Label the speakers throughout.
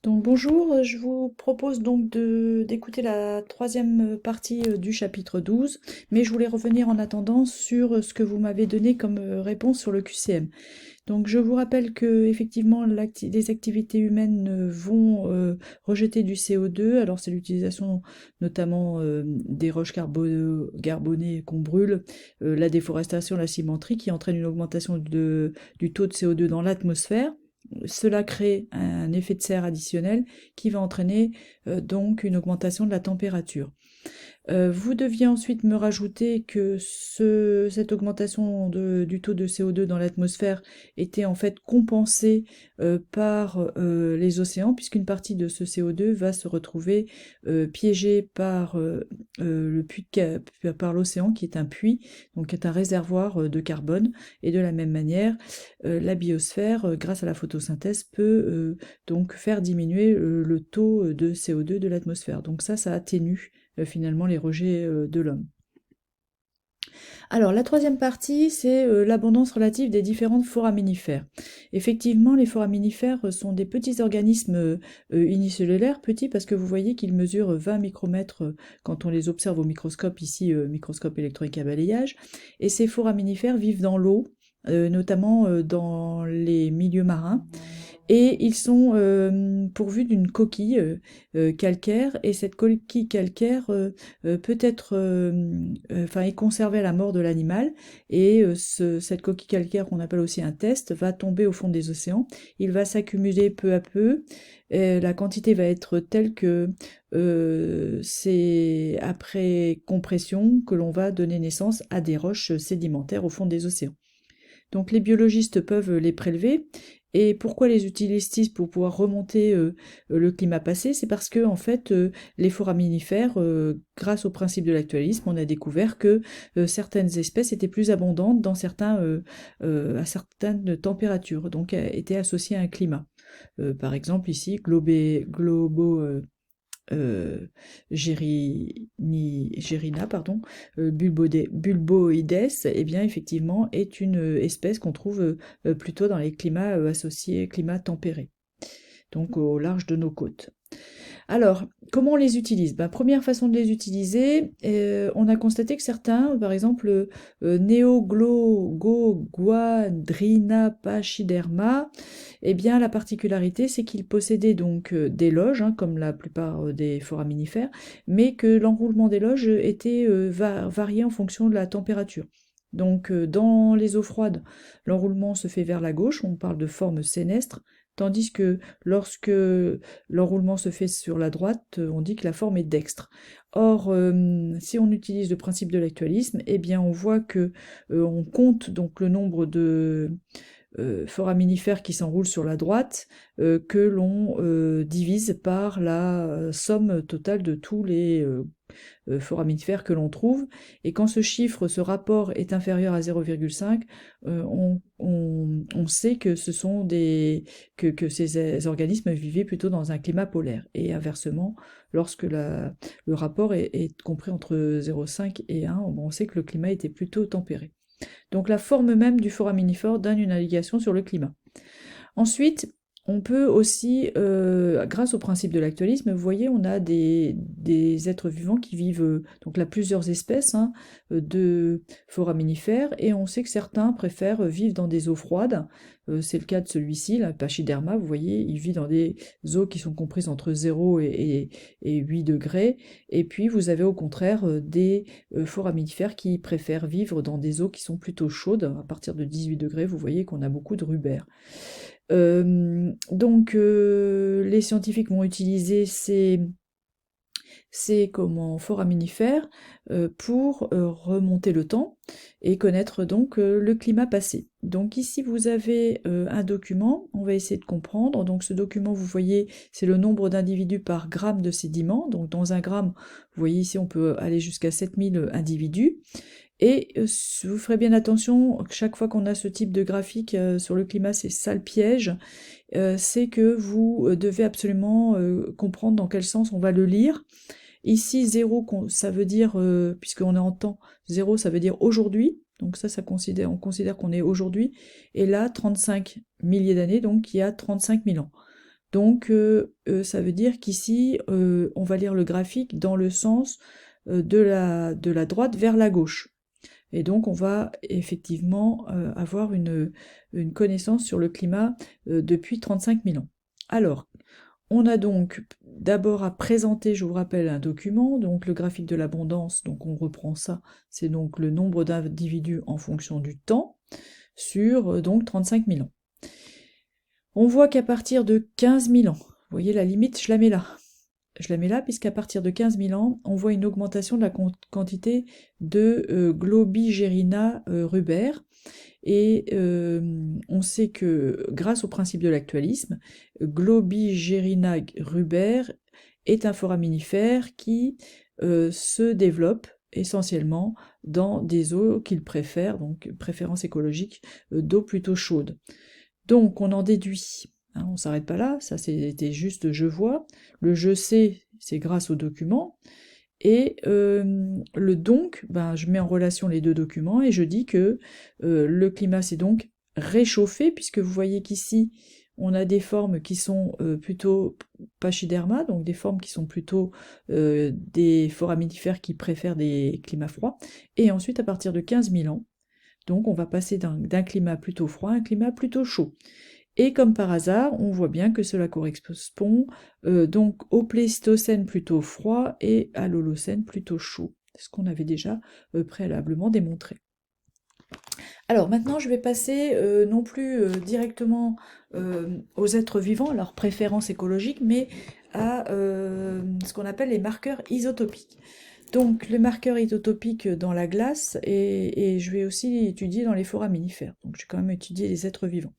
Speaker 1: Donc bonjour, je vous propose donc d'écouter la troisième partie du chapitre 12, mais je voulais revenir en attendant sur ce que vous m'avez donné comme réponse sur le QCM. Donc je vous rappelle que effectivement les activités humaines vont rejeter du CO2, alors c'est l'utilisation notamment des roches carbonées qu'on brûle, la déforestation, la cimenterie qui entraîne une augmentation du taux de CO2 dans l'atmosphère. Cela crée un effet de serre additionnel qui va entraîner donc une augmentation de la température. Vous deviez ensuite me rajouter que cette augmentation du taux de CO2 dans l'atmosphère était en fait compensée par les océans, puisqu'une partie de ce CO2 va se retrouver piégée par l'océan, qui est un puits, donc qui est un réservoir de carbone. Et de la même manière, la biosphère, grâce à la photosynthèse, peut donc faire diminuer le taux de CO2 de l'atmosphère. Donc ça atténue finalement les rejets de l'homme. Alors la troisième partie, c'est l'abondance relative des différentes foraminifères. Effectivement, les foraminifères sont des petits organismes unicellulaires, petits parce que vous voyez qu'ils mesurent 20 micromètres quand on les observe au microscope, ici microscope électronique à balayage, et ces foraminifères vivent dans l'eau, notamment dans les milieux marins. Et ils sont pourvus d'une coquille calcaire, et cette coquille calcaire peut être, enfin, est conservée à la mort de l'animal, et cette coquille calcaire qu'on appelle aussi un test va tomber au fond des océans. Il va s'accumuler peu à peu, et la quantité va être telle que c'est après compression que l'on va donner naissance à des roches sédimentaires au fond des océans. Donc les biologistes peuvent les prélever. Et pourquoi les utilisent-ils pour pouvoir remonter le climat passé? C'est parce que en fait, les foraminifères, grâce au principe de l'actualisme, on a découvert que certaines espèces étaient plus abondantes à certaines températures, donc étaient associées à un climat. Par exemple ici, euh, Gérina, pardon, bulboides, eh bien effectivement est une espèce qu'on trouve plutôt dans les climats associés, climats tempérés, donc au large de nos côtes. Alors, comment on les utilise? Ben, première façon de les utiliser, on a constaté que certains, par exemple, Neoglogoguadrina pachyderma, eh bien, la particularité, c'est qu'ils possédaient donc des loges, hein, comme la plupart des foraminifères, mais que l'enroulement des loges était varié en fonction de la température. Donc, dans les eaux froides, l'enroulement se fait vers la gauche, on parle de forme sénestre, tandis que lorsque l'enroulement se fait sur la droite, on dit que la forme est dextre. Or, si on utilise le principe de l'actualisme, eh bien on voit que on compte donc le nombre de foraminifères qui s'enroulent sur la droite, que l'on divise par la somme totale de tous les foraminifères que l'on trouve. Et quand ce rapport est inférieur à 0,5, on sait que que ces organismes vivaient plutôt dans un climat polaire. Et inversement, lorsque le rapport est compris entre 0,5 et 1, on sait que le climat était plutôt tempéré. Donc la forme même du foraminifère donne une indication sur le climat. Ensuite, on peut aussi, grâce au principe de l'actualisme, vous voyez, on a des êtres vivants qui vivent, donc là plusieurs espèces hein, de foraminifères, et on sait que certains préfèrent vivre dans des eaux froides. C'est le cas de celui-ci, la pachyderma, vous voyez, il vit dans des eaux qui sont comprises entre 0 et 8 degrés. Et puis vous avez au contraire des foraminifères qui préfèrent vivre dans des eaux qui sont plutôt chaudes. À partir de 18 degrés, vous voyez qu'on a beaucoup de rubères. Donc les scientifiques vont utiliser ces foraminifères pour remonter le temps et connaître donc le climat passé. Donc ici vous avez un document, on va essayer de comprendre. Donc ce document, vous voyez, c'est le nombre d'individus par gramme de sédiments. Donc dans un gramme, vous voyez ici, on peut aller jusqu'à 7000 individus. Et vous ferez bien attention, chaque fois qu'on a ce type de graphique sur le climat, c'est ça le piège, c'est que vous devez absolument comprendre dans quel sens on va le lire. Ici, 0, ça veut dire, puisqu'on est en temps, 0, ça veut dire aujourd'hui, donc on considère qu'on est aujourd'hui, et là, 35 milliers d'années, donc il y a 35 000 ans. Donc ça veut dire qu'ici, on va lire le graphique dans le sens de la droite vers la gauche. Et donc on va effectivement avoir une connaissance sur le climat depuis 35 000 ans. Alors, on a donc d'abord à présenter, je vous rappelle, un document, donc le graphique de l'abondance, donc on reprend ça, c'est donc le nombre d'individus en fonction du temps, sur donc 35 000 ans. On voit qu'à partir de 15 000 ans, vous voyez la limite, je la mets là. Je la mets là puisqu'à partir de 15 000 ans, on voit une augmentation de la quantité de Globigerina ruber. Et on sait que grâce au principe de l'actualisme, Globigerina ruber est un foraminifère qui se développe essentiellement dans des eaux qu'il préfère, donc préférence écologique d'eau plutôt chaude. Donc on en déduit, hein, on ne s'arrête pas là, ça c'était juste je vois, le je sais c'est grâce au document, et le donc, ben, je mets en relation les deux documents et je dis que le climat s'est donc réchauffé, puisque vous voyez qu'ici on a des formes qui sont plutôt pachyderma, donc des formes qui sont plutôt des foraminifères qui préfèrent des climats froids, et ensuite à partir de 15 000 ans, donc on va passer d'un climat plutôt froid à un climat plutôt chaud. Et comme par hasard, on voit bien que cela correspond donc au Pléistocène plutôt froid et à l'Holocène plutôt chaud, ce qu'on avait déjà préalablement démontré. Alors maintenant, je vais passer non plus directement aux êtres vivants, leurs préférences écologiques, mais à ce qu'on appelle les marqueurs isotopiques. Donc, les marqueurs isotopiques dans la glace, et je vais aussi étudier dans les foraminifères. Donc, je vais quand même étudier les êtres vivants.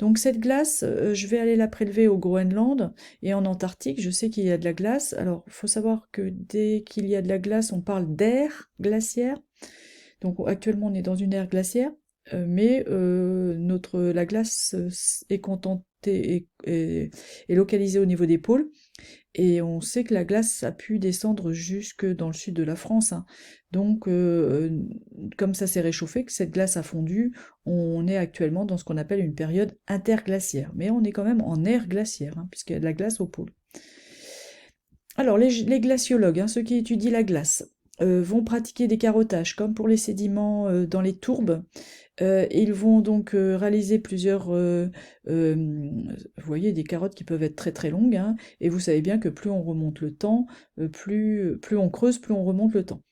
Speaker 1: Donc, cette glace, je vais aller la prélever au Groenland et en Antarctique. Je sais qu'il y a de la glace. Alors, il faut savoir que dès qu'il y a de la glace, on parle d'ère glaciaire. Donc, actuellement, on est dans une ère glaciaire, mais la glace est contentée et localisée au niveau des pôles. Et on sait que la glace a pu descendre jusque dans le sud de la France, hein. Donc, comme ça s'est réchauffé, que cette glace a fondu, on est actuellement dans ce qu'on appelle une période interglaciaire. Mais on est quand même en ère glaciaire, hein, puisqu'il y a de la glace au pôle. Alors, les glaciologues, hein, ceux qui étudient la glace, vont pratiquer des carottages, comme pour les sédiments dans les tourbes. Ils vont donc réaliser plusieurs, vous voyez, des carottes qui peuvent être très très longues, hein, et vous savez bien que plus on remonte le temps, plus on creuse, plus on remonte le temps.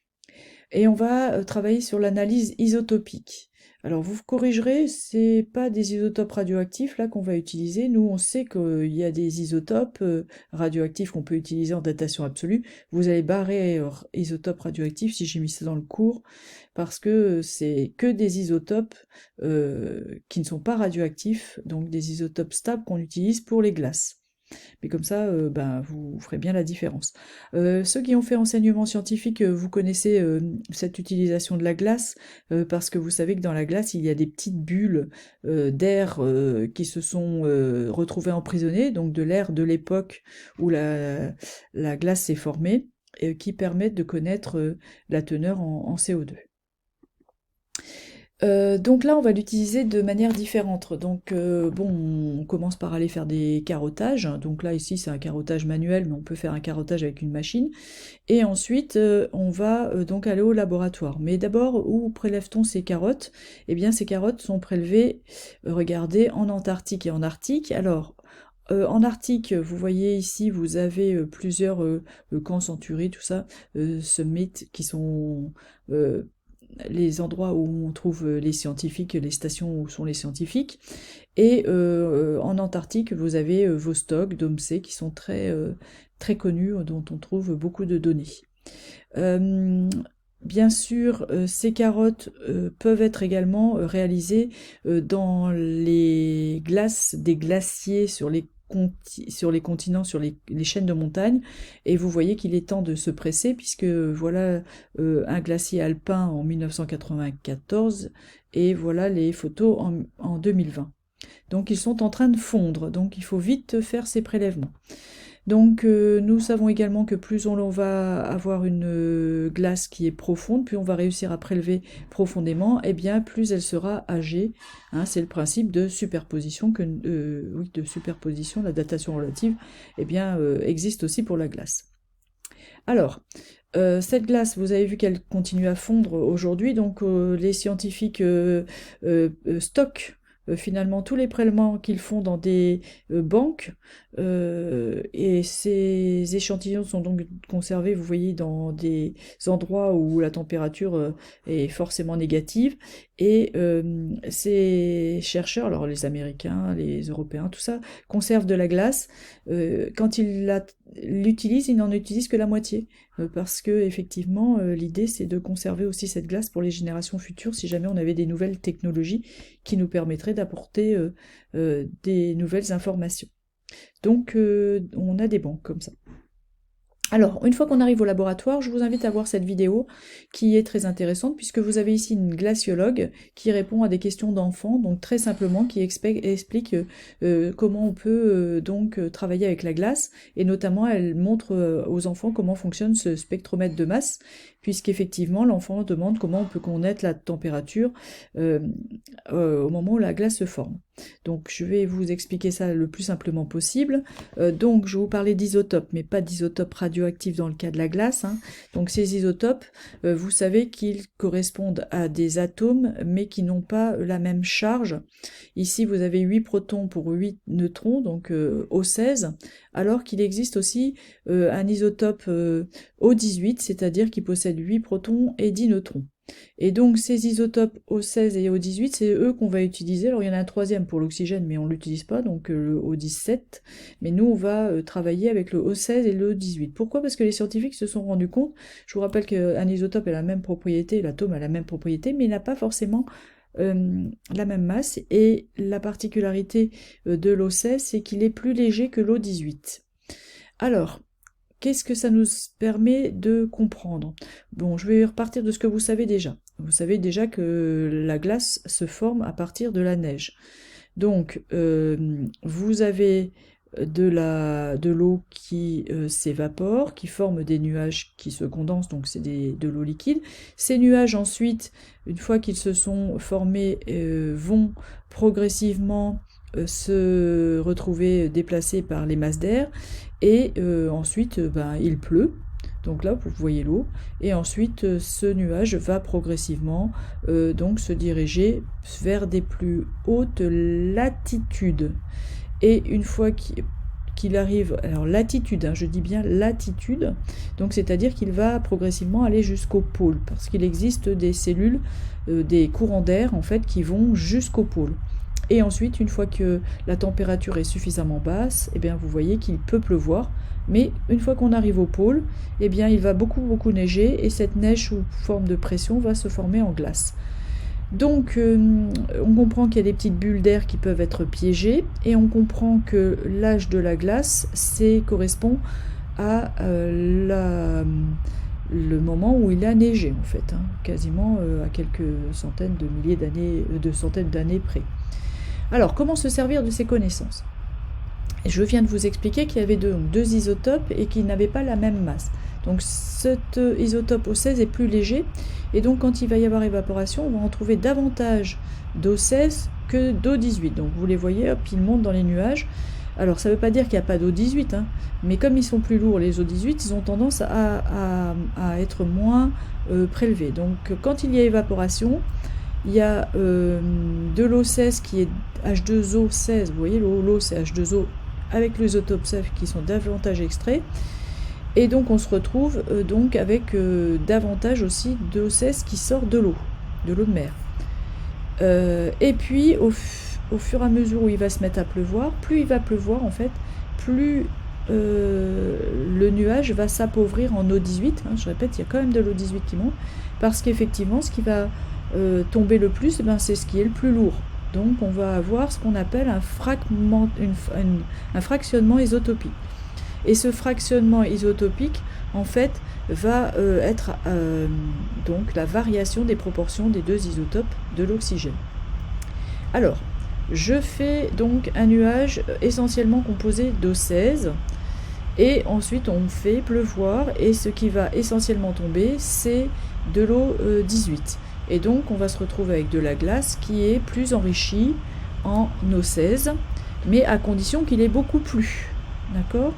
Speaker 1: Et on va travailler sur l'analyse isotopique. Alors vous corrigerez, c'est pas des isotopes radioactifs là qu'on va utiliser. Nous, on sait qu'il y a des isotopes radioactifs qu'on peut utiliser en datation absolue. Vous allez barrer isotopes radioactifs si j'ai mis ça dans le cours, parce que c'est que des isotopes qui ne sont pas radioactifs, donc des isotopes stables qu'on utilise pour les glaces. Mais comme ça, ben, vous ferez bien la différence. Ceux qui ont fait enseignement scientifique, vous connaissez cette utilisation de la glace, parce que vous savez que dans la glace, il y a des petites bulles d'air qui se sont retrouvées emprisonnées, donc de l'air de l'époque où la glace s'est formée, qui permettent de connaître la teneur en CO2. Donc là, on va l'utiliser de manière différente. Donc bon, on commence par aller faire des carottages. Donc là, ici, c'est un carottage manuel, mais on peut faire un carottage avec une machine. Et ensuite, on va donc aller au laboratoire. Mais d'abord, où prélève-t-on ces carottes? Eh bien, ces carottes sont prélevées, regardez, en Antarctique et en Arctique. Alors, en Arctique, vous voyez ici, vous avez plusieurs camps Century, tout ça, summit, qui sont les endroits où on trouve les scientifiques, les stations où sont les scientifiques. Et en Antarctique, vous avez Vostok, Domsé, qui sont très connus, dont on trouve beaucoup de données. Bien sûr, ces carottes peuvent être également réalisées dans les glaces des glaciers sur les continents, sur les chaînes de montagnes, et vous voyez qu'il est temps de se presser, puisque voilà un glacier alpin en 1994, et voilà les photos en 2020. Donc ils sont en train de fondre, donc il faut vite faire ces prélèvements. Donc nous savons également que plus on va avoir une glace qui est profonde, plus on va réussir à prélever profondément, et bien plus elle sera âgée. Hein, c'est le principe de superposition oui, de superposition, la datation relative, eh bien existe aussi pour la glace. Alors, cette glace, vous avez vu qu'elle continue à fondre aujourd'hui, donc les scientifiques stockent finalement tous les prélèvements qu'ils font dans des banques, et ces échantillons sont donc conservés, vous voyez, dans des endroits où la température est forcément négative, et ces chercheurs, alors les Américains, les Européens, tout ça, conservent de la glace. Quand ils l'utilisent, ils n'en utilisent que la moitié. Parce que effectivement, l'idée c'est de conserver aussi cette glace pour les générations futures si jamais on avait des nouvelles technologies qui nous permettraient d'apporter des nouvelles informations. Donc on a des banques comme ça. Alors, une fois qu'on arrive au laboratoire, je vous invite à voir cette vidéo qui est très intéressante puisque vous avez ici une glaciologue qui répond à des questions d'enfants, donc très simplement qui explique comment on peut donc travailler avec la glace, et notamment elle montre aux enfants comment fonctionne ce spectromètre de masse, puisqu'effectivement l'enfant demande comment on peut connaître la température au moment où la glace se forme. Donc je vais vous expliquer ça le plus simplement possible. Donc je vais vous parler d'isotopes, mais pas d'isotopes radioactifs dans le cas de la glace. Hein. Donc ces isotopes, vous savez qu'ils correspondent à des atomes, mais qui n'ont pas la même charge. Ici vous avez 8 protons pour 8 neutrons, donc O16, alors qu'il existe aussi un isotope O18, c'est-à-dire qui possède 8 protons et 10 neutrons. Et donc ces isotopes O16 et O18, c'est eux qu'on va utiliser. Alors il y en a un troisième pour l'oxygène, mais on ne l'utilise pas, donc le O17. Mais nous, on va travailler avec le O16 et le O18. Pourquoi? Parce que les scientifiques se sont rendus compte, je vous rappelle qu'un isotope a la même propriété, l'atome a la même propriété, mais il n'a pas forcément la même masse. Et la particularité de l'O16, c'est qu'il est plus léger que l'O18. Alors, qu'est-ce que ça nous permet de comprendre? Bon, je vais repartir de ce que vous savez déjà. Vous savez déjà que la glace se forme à partir de la neige. Donc, vous avez de l'eau qui s'évapore, qui forme des nuages qui se condensent, donc c'est de l'eau liquide. Ces nuages ensuite, une fois qu'ils se sont formés, vont progressivement se retrouver déplacés par les masses d'air, et ensuite il pleut. Donc là vous voyez l'eau, et ensuite ce nuage va progressivement donc se diriger vers des plus hautes latitudes. Et une fois qu'il arrive, alors latitude, hein, je dis bien latitude, donc c'est-à-dire qu'il va progressivement aller jusqu'au pôle, parce qu'il existe des cellules, des courants d'air en fait qui vont jusqu'au pôle. Et ensuite, une fois que la température est suffisamment basse, eh bien vous voyez qu'il peut pleuvoir, mais une fois qu'on arrive au pôle, eh bien il va beaucoup neiger, et cette neige sous forme de pression va se former en glace. Donc on comprend qu'il y a des petites bulles d'air qui peuvent être piégées, et on comprend que l'âge de la glace correspond à le moment où il a neigé en fait, hein, quasiment à quelques centaines de milliers d'années, de centaines d'années près. Alors comment se servir de ces connaissances? Je viens de vous expliquer qu'il y avait deux isotopes et qu'ils n'avaient pas la même masse. Donc cet isotope O16 est plus léger, et donc quand il va y avoir évaporation, on va en trouver davantage d'O16 que d'O18. Donc vous les voyez, hop, ils montent dans les nuages. Alors ça ne veut pas dire qu'il n'y a pas d'O18, hein, mais comme ils sont plus lourds, les O18, ils ont tendance à être moins prélevés. Donc quand il y a évaporation, il y a de l'O16 qui est H2O16, vous voyez, l'eau c'est H2O avec l'isotope 16 qui sont davantage extraits, et donc on se retrouve donc avec davantage aussi d'O16 qui sort de l'eau de mer. Et puis au fur et à mesure où il va se mettre à pleuvoir, plus il va pleuvoir en fait, plus le nuage va s'appauvrir en O18, hein, je répète, il y a quand même de l'O18 qui monte, parce qu'effectivement ce qui va tomber le plus, c'est ce qui est le plus lourd. Donc on va avoir ce qu'on appelle un fractionnement isotopique. Et ce fractionnement isotopique, en fait, va être donc la variation des proportions des deux isotopes de l'oxygène. Alors, je fais donc un nuage essentiellement composé d'O16, Et ensuite on fait pleuvoir, et ce qui va essentiellement tomber, c'est de l'eau 18. Et donc on va se retrouver avec de la glace qui est plus enrichie en eau 16, mais à condition qu'il ait beaucoup plu. D'accord ?